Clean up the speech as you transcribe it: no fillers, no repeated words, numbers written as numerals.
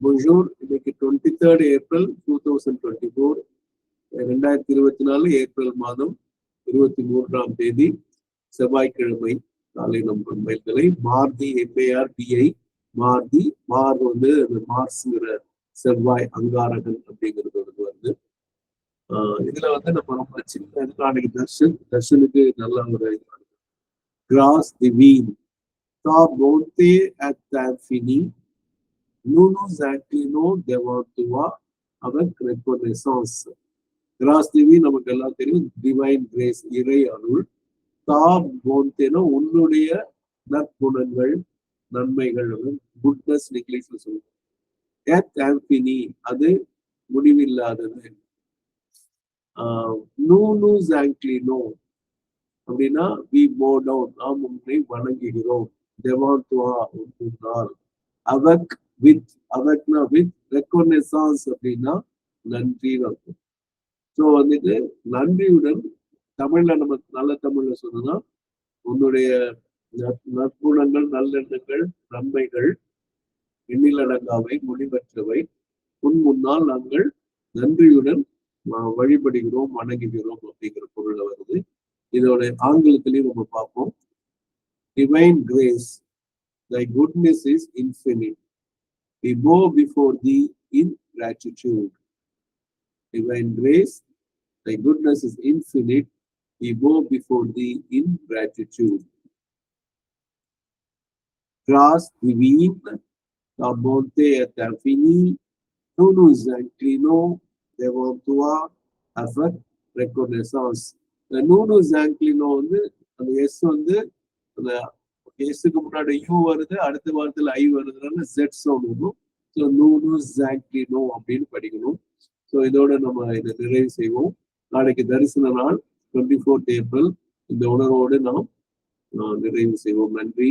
Bonjour, இன்னைக்கு 23rd April 2024, 2024 April மாதம் 23ஆம் தேதி செவ்வாய்க்கிழமை காலை நம் மைல்களை மார்தி MARDI மார்தி மார் வந்து மார்ஸ்ங்கிற செவ்வாய் அங்காரகன் அப்படிங்கிறது வந்து இதுல வந்து நம்ம ரொம்ப சின்ன நாளைக்கு தர்ஷனுக்கு நல்ல ஒரு கிராஸ் தி வீன் தா போத்தே அட் தாஃபினி Nunus Actino Devantua avec reconnaissance. கிராஸ் திவி நமக்கு எல்லாம் தெரியும், டிவைன் கிரேஸ், இறை அருள். தா போந்தேனா உன்னுடைய நற்குணங்கள், நன்மைகள், குட்னஸ் இங்கிலீஷ்ல சொல்லுவோம். எத் ஆம்பினி அது முடிவில்லாதது. நூனூஸ் ஆங்க்ளினோ அப்படின்னா வி போ டவுன், நாம் உன்னை வணங்குகிறோம். டெவாந்துவா உன்னால். அவக் வித் அவக்னா வித் ரெக்கோனெசான்ஸ் அப்படின்னா நன்றின்னு இருக்கும். ஸோ வந்துட்டு நன்றியுடன் தமிழ்ல நம்ம நல்ல தமிழ்ல சொன்னா உன்னுடைய நற்குணங்கள், நல்லெண்ணங்கள், நன்மைகள் எண்ணிலடங்காவை, முடிவற்றவை, உன் முன்னால் நாங்கள் நன்றியுடன் வழிபடுகிறோம், வணங்குகிறோம் அப்படிங்கிற பொருள்ல வருது. இதோட ஆங்கிலத்திலையும் நம்ம பார்ப்போம். Divine grace, thy goodness is infinite. We bow before thee in gratitude. Divine grace, thy goodness is infinite. We bow before thee in gratitude. Grâce divine, ta bonté est infinie. Nous nous inclinons devant toi avec reconnaissance. The nous nous inclinons வந்து அந்த S வந்து அந்த எஸ்க்கு முன்னாடி you வருது, அடுத்த வாரத்துல ஐ வருதுனால jet sound வரும். So நூனு ஜாக்டினோ அப்படின்னு படிக்கணும். ஸோ இதோட நம்ம இதை நிறைவு செய்வோம். நாளைக்கு தரிசன நாள் 24th April. இந்த உணர்வோடு நாம் நிறைவு செய்வோம். நன்றி.